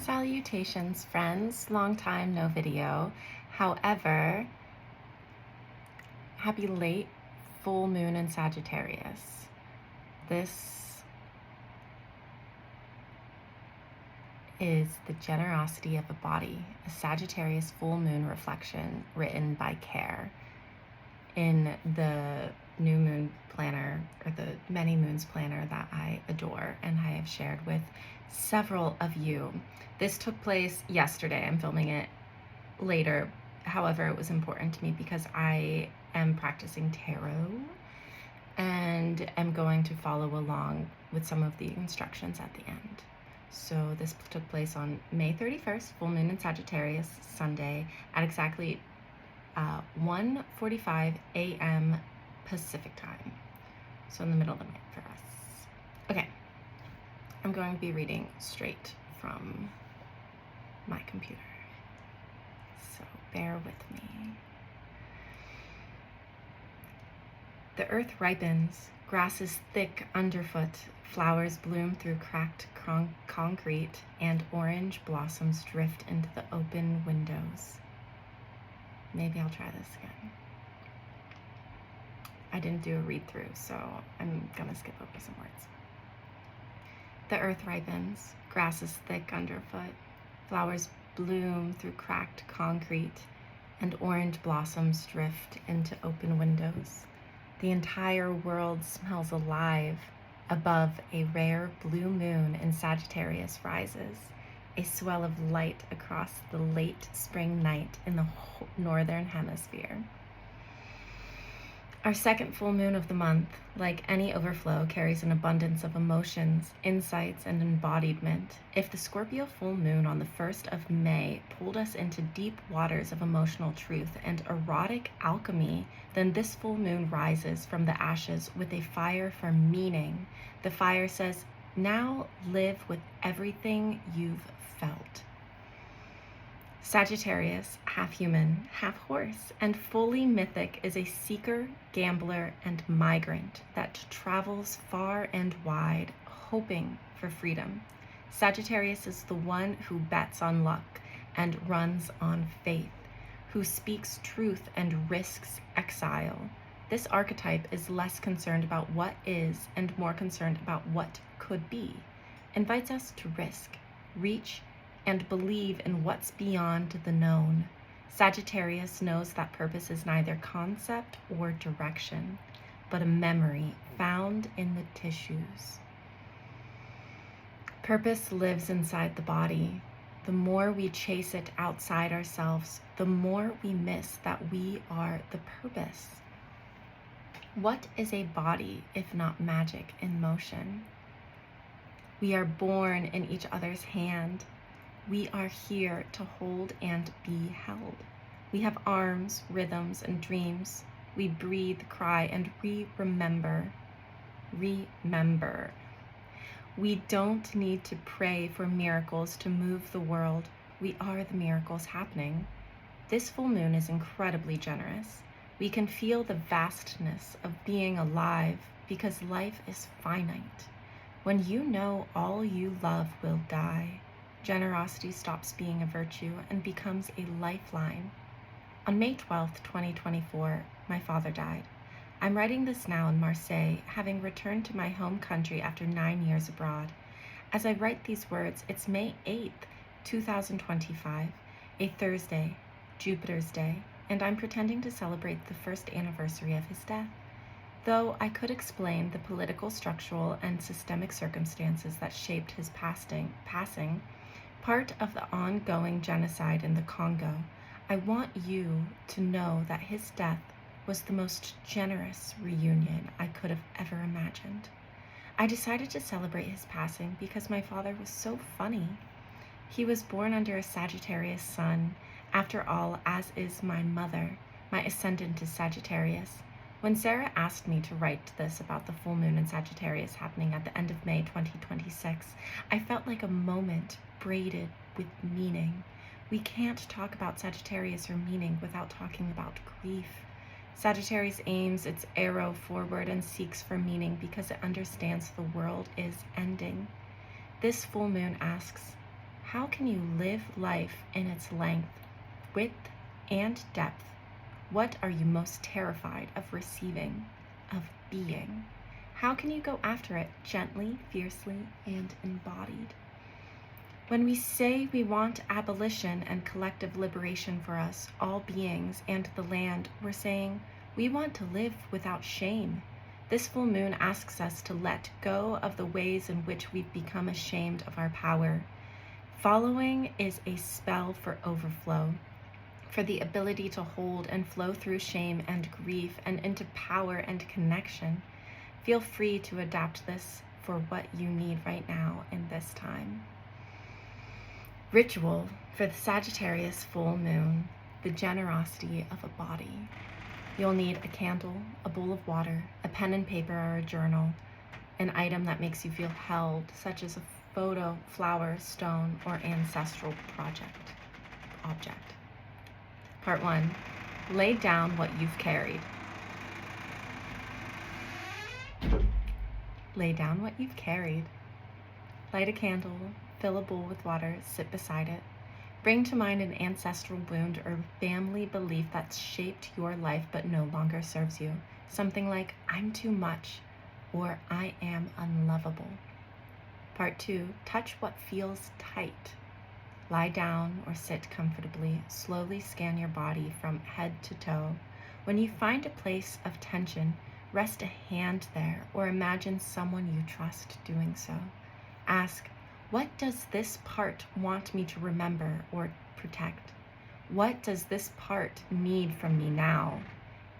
Salutations, friends. Long time no video. However, happy late full moon in Sagittarius. This is the generosity of a body, a Sagittarius full moon reflection written by Care in the new moon planner, or the many moons planner that I adore and I have shared with several of you. This took place yesterday. I'm filming it later. However, it was important to me because I am practicing tarot and am going to follow along with some of the instructions at the end. So this took place on May 31st, full moon in Sagittarius, Sunday, at exactly 1:45 a.m. Pacific time. So in the middle of the night for us. Okay, I'm going to be reading straight from my computer, so bear with me. The earth ripens, grass is thick underfoot, flowers bloom through cracked concrete, and orange blossoms drift into the open windows. Maybe I'll try this again. I didn't do a read-through, so I'm gonna skip over some words. The earth ripens, grass is thick underfoot, flowers bloom through cracked concrete, and orange blossoms drift into open windows. The entire world smells alive. Above, a rare blue moon in Sagittarius rises, a swell of light across the late spring night in the northern hemisphere. Our second full moon of the month, like any overflow, carries an abundance of emotions, insights, and embodiment. If the Scorpio full moon on the 1st of May pulled us into deep waters of emotional truth and erotic alchemy, then this full moon rises from the ashes with a fire for meaning. The fire says, now live with everything you've felt. Sagittarius, half human, half horse, and fully mythic, is a seeker, gambler, and migrant that travels far and wide, hoping for freedom. Sagittarius is the one who bets on luck and runs on faith, who speaks truth and risks exile. This archetype is less concerned about what is and more concerned about what could be, invites us to risk, reach, and believe in what's beyond the known. Sagittarius knows that purpose is neither concept or direction, but a memory found in the tissues. Purpose lives inside the body. The more we chase it outside ourselves, the more we miss that we are the purpose. What is a body if not magic in motion? We are born in each other's hand. We are here to hold and be held. We have arms, rhythms, and dreams. We breathe, cry, and we remember. Remember. We don't need to pray for miracles to move the world. We are the miracles happening. This full moon is incredibly generous. We can feel the vastness of being alive because life is finite. When you know all you love will die, generosity stops being a virtue and becomes a lifeline. On May 12th, 2024, my father died. I'm writing this now in Marseille, having returned to my home country after 9 years abroad. As I write these words, it's May 8th, 2025, a Thursday, Jupiter's Day, and I'm pretending to celebrate the first anniversary of his death. Though I could explain the political, structural, and systemic circumstances that shaped his passing, part of the ongoing genocide in the Congo, I want you to know that his death was the most generous reunion I could have ever imagined. I decided to celebrate his passing because my father was so funny. He was born under a Sagittarius sun. After all, as is my mother, my ascendant is Sagittarius. When Sara asked me to write this about the full moon in Sagittarius happening at the end of May 2026, I felt like a moment braided with meaning. We can't talk about Sagittarius or meaning without talking about grief. Sagittarius aims its arrow forward and seeks for meaning because it understands the world is ending. This full moon asks, How can you live life in its length, width, and depth? What are you most terrified of receiving, of being? How can you go after it gently, fiercely, and embodied? When we say we want abolition and collective liberation for us, all beings, and the land, we're saying we want to live without shame. This full moon asks us to let go of the ways in which we've become ashamed of our power. Following is a spell for overflow, for the ability to hold and flow through shame and grief and into power and connection. Feel free to adapt this for what you need right now in this time. Ritual for the Sagittarius full moon, the generosity of a body. You'll need a candle, a bowl of water, a pen and paper or a journal, an item that makes you feel held, such as a photo, flower, stone, or ancestral object. Part 1, lay down what you've carried. Lay down what you've carried. Light a candle, fill a bowl with water, sit beside it. Bring to mind an ancestral wound or family belief that's shaped your life but no longer serves you. Something like, I'm too much, or I am unlovable. Part 2, touch what feels tight. Lie down or sit comfortably. Slowly scan your body from head to toe. When you find a place of tension, rest a hand there or imagine someone you trust doing so. Ask, what does this part want me to remember or protect? What does this part need from me now?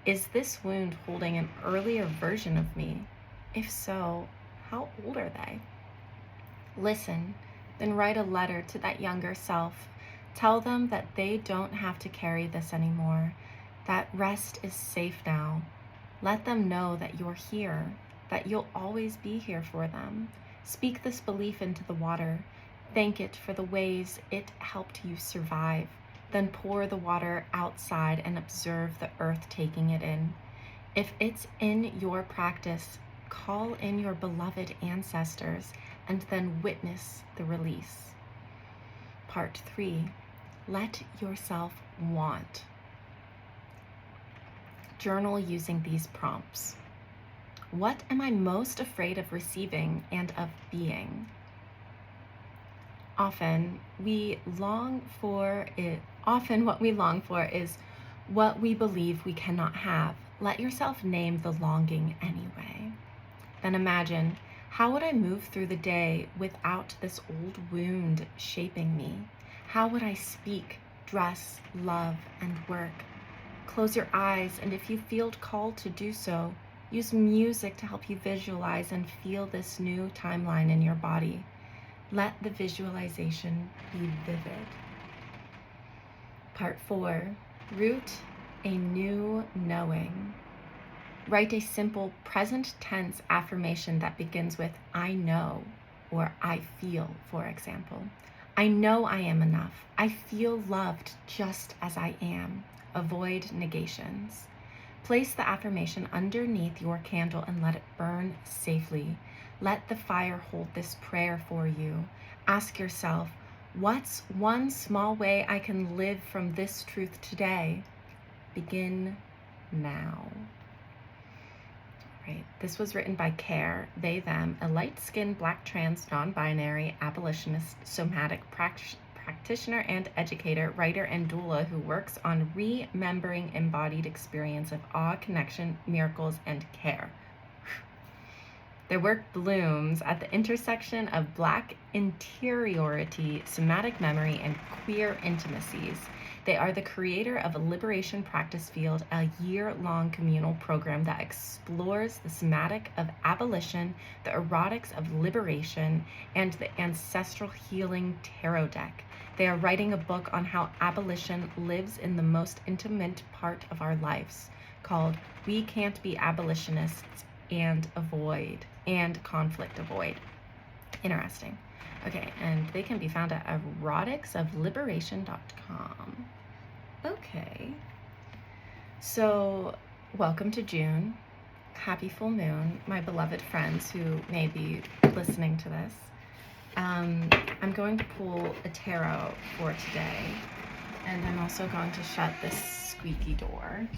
Is this wound holding an earlier version of me? If so, how old are they? Listen, then write a letter to that younger self. Tell them that they don't have to carry this anymore, that rest is safe now. Let them know that you're here, that you'll always be here for them. Speak this belief into the water. Thank it for the ways it helped you survive. Then pour the water outside and observe the earth taking it in. If it's in your practice, call in your beloved ancestors and then witness the release. Part 3, let yourself want. Journal using these prompts. What am I most afraid of receiving and of being? Often what we long for is what we believe we cannot have. Let yourself name the longing anyway. Then imagine, how would I move through the day without this old wound shaping me? How would I speak, dress, love, and work? Close your eyes, and if you feel called to do so, use music to help you visualize and feel this new timeline in your body. Let the visualization be vivid. Part 4, root a new knowing. Write a simple present tense affirmation that begins with I know or I feel, for example. I know I am enough. I feel loved just as I am. Avoid negations. Place the affirmation underneath your candle and let it burn safely. Let the fire hold this prayer for you. Ask yourself, what's one small way I can live from this truth today? Begin now. Right. This was written by Care, they, them, a light-skinned, black, trans, non-binary, abolitionist, somatic practitioner and educator, writer, and doula who works on remembering embodied experience of awe, connection, miracles, and care. Their work blooms at the intersection of Black interiority, somatic memory, and queer intimacies. They are the creator of a liberation practice field, a year-long communal program that explores the somatic of abolition, the erotics of liberation, and the ancestral healing tarot deck. They are writing a book on how abolition lives in the most intimate part of our lives, called We Can't Be Abolitionists and Conflict Avoid. Interesting. Okay, and they can be found at eroticsofliberation.com. Okay, so welcome to June. Happy full moon, my beloved friends who may be listening to this. I'm going to pull a tarot for today, and I'm also going to shut this squeaky door.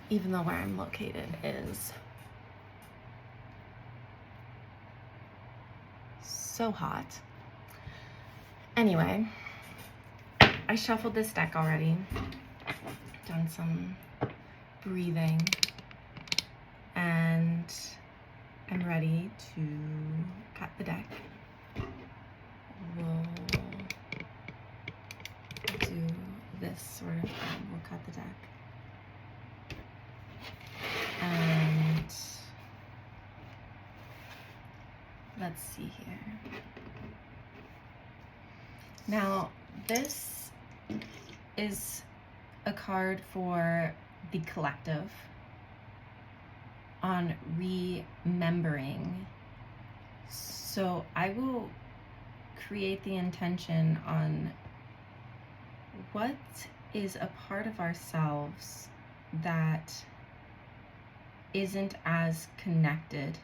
Even though where I'm located is so hot. Anyway, I shuffled this deck already, done some breathing, and I'm ready to cut the deck. We'll do this sort of thing. We'll cut the deck. And let's see here. Now, this is a card for the collective on remembering. So I will create the intention on what is a part of ourselves that isn't as connected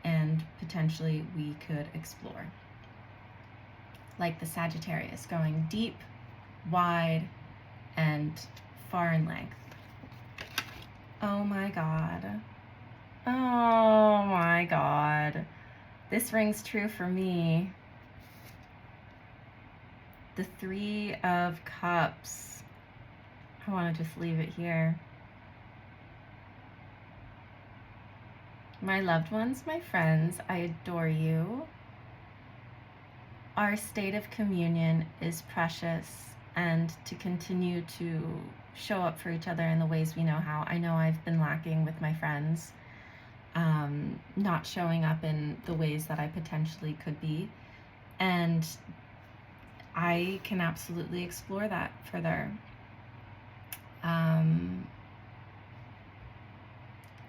and potentially we could explore. Like the Sagittarius, going deep, wide, and far in length. Oh my God. Oh my God. This rings true for me. The Three of Cups. I want to just leave it here. My loved ones, my friends, I adore you. Our state of communion is precious, and to continue to show up for each other in the ways we know how. I know I've been lacking with my friends, not showing up in the ways that I potentially could be, and I can absolutely explore that further.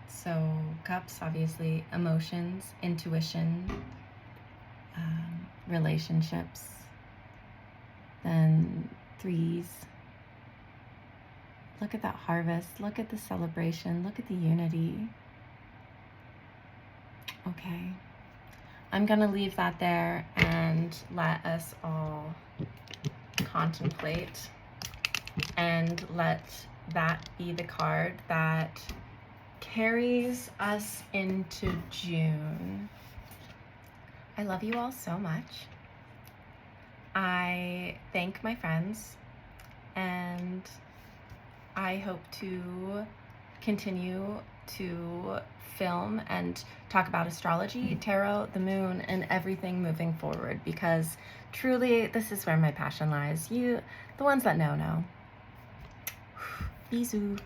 So cups, obviously, emotions, intuition, relationships. Then threes. Look at that harvest. Look at the celebration. Look at the unity. Okay. I'm going to leave that there and let us all contemplate and let that be the card that carries us into June. I love you all so much. I thank my friends, and I hope to continue to film and talk about astrology, tarot, the moon, and everything moving forward, because truly this is where my passion lies. You, the ones that know. Bisous.